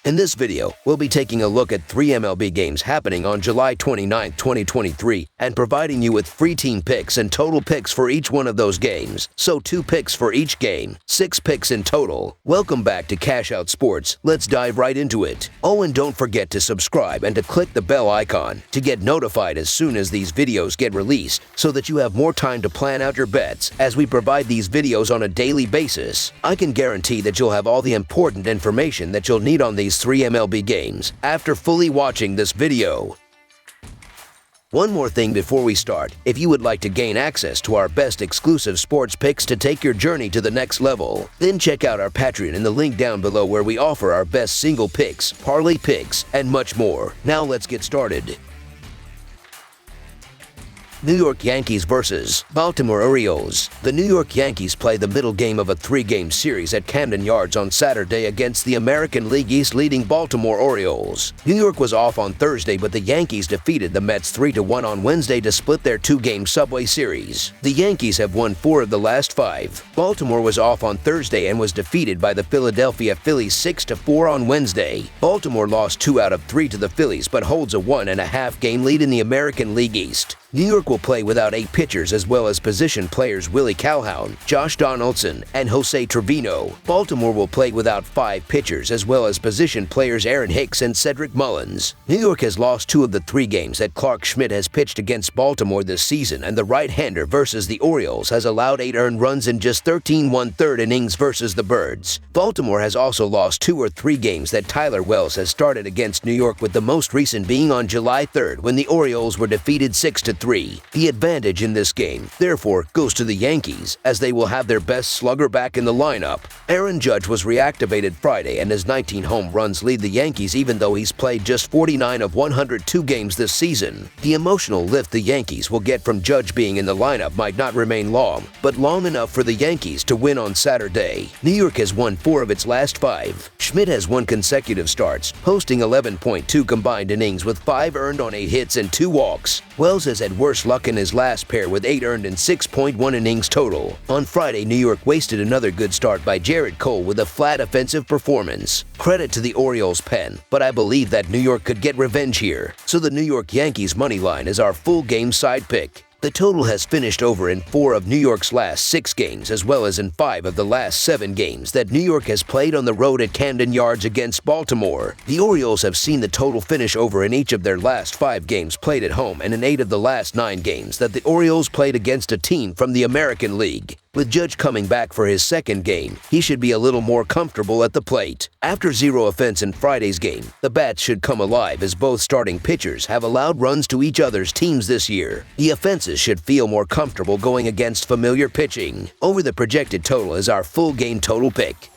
In this video, we'll be taking a look at 3 MLB games happening on July 29, 2023, and providing you with free team picks and total picks for each one of those games. So 2 picks for each game, 6 picks in total. Welcome back to Cash Out Sports. Let's dive right into it. Oh, and don't forget to subscribe and to click the bell icon to get notified as soon as these videos get released, so that you have more time to plan out your bets as we provide these videos on a daily basis. I can guarantee that you'll have all the important information that you'll need on these 3 MLB games after fully watching this video. One more thing before we start. If you would like to gain access to our best exclusive sports picks to take your journey to the next level, then check out our Patreon in the link down below, where we offer our best single picks, parlay picks, and much more. Now let's get started. New York Yankees versus Baltimore Orioles. The New York Yankees play the middle game of a 3-game series at Camden Yards on Saturday against the American League East leading Baltimore Orioles. New York was off on Thursday, but the Yankees defeated the Mets 3-1 on Wednesday to split their 2-game Subway Series. The Yankees have won 4 of the last 5. Baltimore was off on Thursday and was defeated by the Philadelphia Phillies 6-4 on Wednesday. Baltimore lost 2 out of 3 to the Phillies, but holds a 1.5 game lead in the American League East. New York will play without 8 pitchers as well as position players Willie Calhoun, Josh Donaldson, and Jose Trevino. Baltimore will play without 5 pitchers as well as position players Aaron Hicks and Cedric Mullins. New York has lost 2 of the 3 games that Clark Schmidt has pitched against Baltimore this season, and the right-hander versus the Orioles has allowed 8 earned runs in just 13 1/3 innings versus the Birds. Baltimore has also lost 2 or 3 games that Tyler Wells has started against New York, with the most recent being on July 3rd when the Orioles were defeated 6-3. The advantage in this game, therefore, goes to the Yankees, as they will have their best slugger back in the lineup. Aaron Judge was reactivated Friday, and his 19 home runs lead the Yankees, even though he's played just 49 of 102 games this season. The emotional lift the Yankees will get from Judge being in the lineup might not remain long, but long enough for the Yankees to win on Saturday. New York has won 4 of its last 5. Schmidt has won consecutive starts, posting 11.2 combined innings with 5 earned on 8 hits and 2 walks. Wells has had worse luck in his last pair with 8 earned and 6.1 innings total. On Friday, New York wasted another good start by Jarrett Cole with a flat offensive performance. Credit to the Orioles' pen, but I believe that New York could get revenge here. So the New York Yankees money line is our full game side pick. The total has finished over in 4 of New York's last 6 games, as well as in 5 of the last 7 games that New York has played on the road at Camden Yards against Baltimore. The Orioles have seen the total finish over in each of their last 5 games played at home, and in 8 of the last 9 games that the Orioles played against a team from the American League. With Judge coming back for his 2nd game, he should be a little more comfortable at the plate. After 0 offense in Friday's game, the bats should come alive, as both starting pitchers have allowed runs to each other's teams this year. The offenses should feel more comfortable going against familiar pitching. Over the projected total is our full game total pick.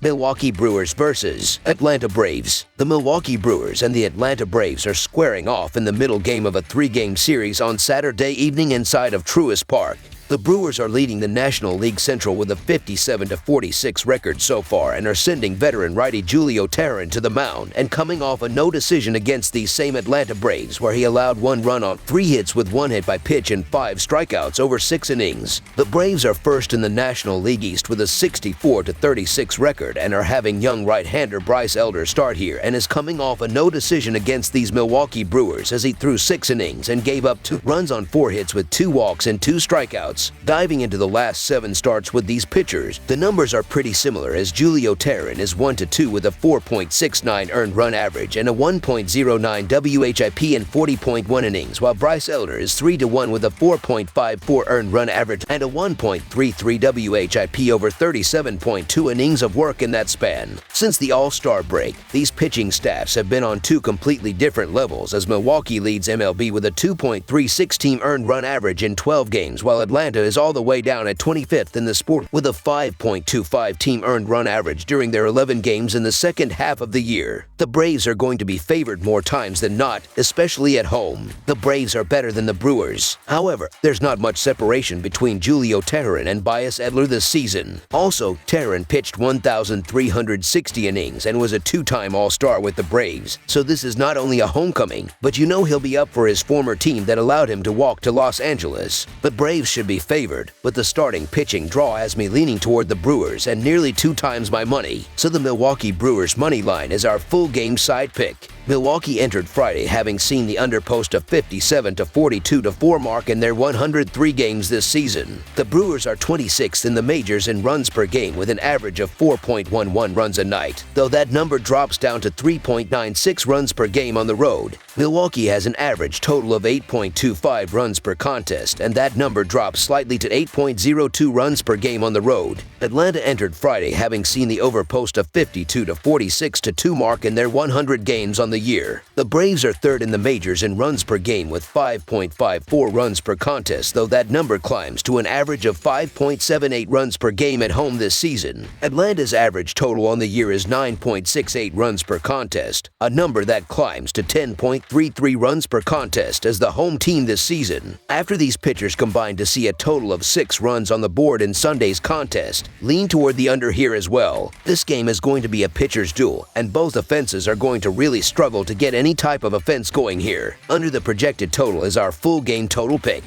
Milwaukee Brewers versus Atlanta Braves. The Milwaukee Brewers and the Atlanta Braves are squaring off in the middle game of a 3-game series on Saturday evening inside of Truist Park. The Brewers are leading the National League Central with a 57-46 record so far, and are sending veteran righty Julio Teheran to the mound, and coming off a no decision against these same Atlanta Braves, where he allowed 1 run on 3 hits with 1 hit by pitch and 5 strikeouts over 6 innings. The Braves are first in the National League East with a 64-36 record, and are having young right-hander Bryce Elder start here, and is coming off a no decision against these Milwaukee Brewers, as he threw 6 innings and gave up 2 runs on 4 hits with 2 walks and 2 strikeouts. Diving into the last 7 starts with these pitchers, the numbers are pretty similar, as Julio Teheran is 1-2 with a 4.69 earned run average and a 1.09 WHIP in 40.1 innings, while Bryce Elder is 3-1 with a 4.54 earned run average and a 1.33 WHIP over 37.2 innings of work in that span. Since the All-Star break, these pitching staffs have been on 2 completely different levels, as Milwaukee leads MLB with a 2.36 team earned run average in 12 games, while Atlanta is all the way down at 25th in the sport with a 5.25 team earned run average during their 11 games in the second half of the year. The Braves are going to be favored more times than not, especially at home. The Braves are better than the Brewers. However, there's not much separation between Julio Teheran and Bryce Elder this season. Also, Teheran pitched 1,360 innings and was a 2-time All-Star with the Braves, so this is not only a homecoming, but you know he'll be up for his former team that allowed him to walk to Los Angeles. The Braves should be heavily favored, but the starting pitching draw has me leaning toward the Brewers and nearly 2 times my money, so the Milwaukee Brewers money line is our full game side pick. Milwaukee entered Friday having seen the underpost of 57 to 42 to 4 mark in their 103 games this season. The Brewers are 26th in the majors in runs per game with an average of 4.11 runs a night, though that number drops down to 3.96 runs per game on the road. Milwaukee has an average total of 8.25 runs per contest, and that number drops slightly to 8.02 runs per game on the road. Atlanta entered Friday having seen the overpost of 52 to 46 to 2 mark in their 100 games on the year. The Braves are third in the majors in runs per game with 5.54 runs per contest, though that number climbs to an average of 5.78 runs per game at home this season. Atlanta's average total on the year is 9.68 runs per contest, a number that climbs to 10.33 runs per contest as the home team this season. After these pitchers combined to see a total of 6 runs on the board in Sunday's contest, lean toward the under here as well. This game is going to be a pitcher's duel, and both offenses are going to really struggle to get any type of offense going here. Under the projected total is our full game total pick.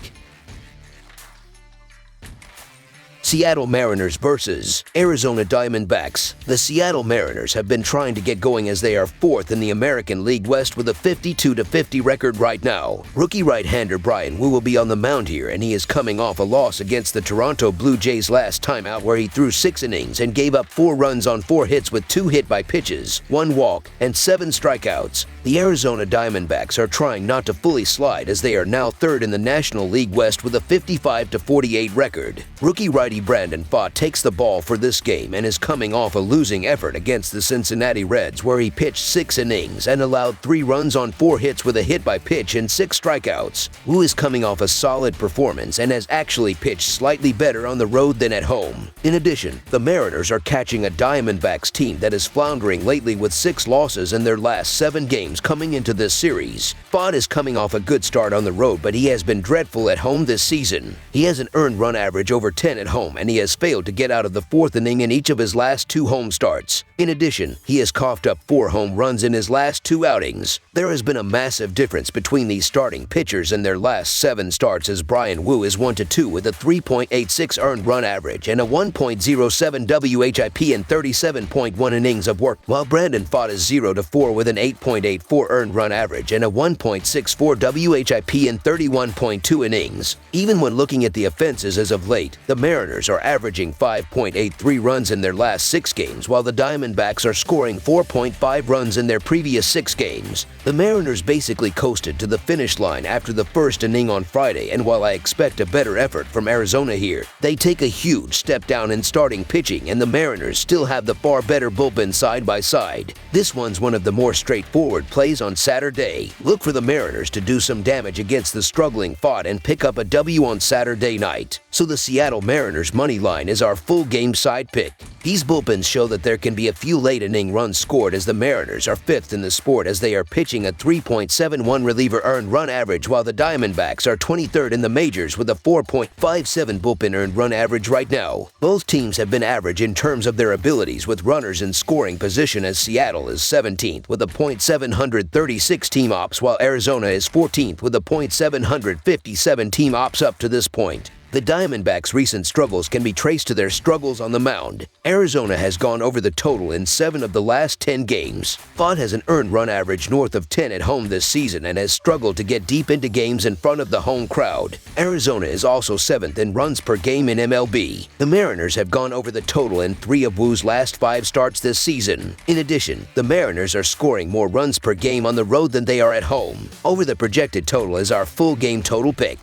Seattle Mariners versus Arizona Diamondbacks. The Seattle Mariners have been trying to get going as they are 4th in the American League West with a 52-50 record right now. Rookie right-hander Bryan Woo will be on the mound here, and he is coming off a loss against the Toronto Blue Jays last time out where he threw 6 innings and gave up 4 runs on 4 hits with 2 hit by pitches, 1 walk, and 7 strikeouts. The Arizona Diamondbacks are trying not to fully slide as they are now 3rd in the National League West with a 55-48 record. Rookie righty Brandon Pfaadt takes the ball for this game and is coming off a losing effort against the Cincinnati Reds where he pitched 6 innings and allowed 3 runs on 4 hits with a hit by pitch and 6 strikeouts. Woo is coming off a solid performance and has actually pitched slightly better on the road than at home. In addition, the Mariners are catching a Diamondbacks team that is floundering lately with 6 losses in their last 7 games coming into this series. Pfaadt is coming off a good start on the road, but he has been dreadful at home this season. He has an earned run average over 10 at home, and he has failed to get out of the 4th inning in each of his last 2 home starts. In addition, he has coughed up 4 home runs in his last 2 outings. There has been a massive difference between these starting pitchers in their last 7 starts as Bryan Woo is 1-2 with a 3.86 earned run average and a 1.07 WHIP in 37.1 innings of work, while Brandon Pfaadt is 0-4 with an 8.84 earned run average and a 1.64 WHIP in 31.2 innings. Even when looking at the offenses as of late, the Mariners are averaging 5.83 runs in their last 6 games, while the Diamondbacks are scoring 4.5 runs in their previous 6 games. The Mariners basically coasted to the finish line after the 1st inning on Friday, and while I expect a better effort from Arizona here, they take a huge step down in starting pitching, and the Mariners still have the far better bullpen side by side. This one's one of the more straightforward plays on Saturday. Look for the Mariners to do some damage against the struggling Pfaadt and pick up a W on Saturday night. So the Seattle Mariners money line is our full game side pick. These bullpens show that there can be a few late inning runs scored as the Mariners are 5th in the sport as they are pitching a 3.71 reliever earned run average, while the Diamondbacks are 23rd in the majors with a 4.57 bullpen earned run average right now. Both teams have been average in terms of their abilities with runners in scoring position as Seattle is 17th with a .736 team ops, while Arizona is 14th with a .757 team ops up to this point. The Diamondbacks' recent struggles can be traced to their struggles on the mound. Arizona has gone over the total in 7 of the last 10 games. Pfaadt has an earned run average north of 10 at home this season and has struggled to get deep into games in front of the home crowd. Arizona is also 7th in runs per game in MLB. The Mariners have gone over the total in 3 of Woo's last 5 starts this season. In addition, the Mariners are scoring more runs per game on the road than they are at home. Over the projected total is our full game total pick.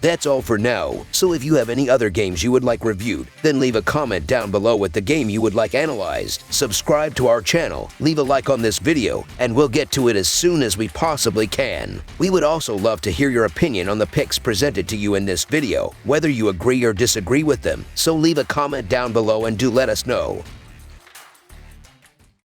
That's all for now, so if you have any other games you would like reviewed, then leave a comment down below with the game you would like analyzed. Subscribe to our channel, leave a like on this video, and we'll get to it as soon as we possibly can. We would also love to hear your opinion on the picks presented to you in this video, whether you agree or disagree with them, so leave a comment down below and do let us know.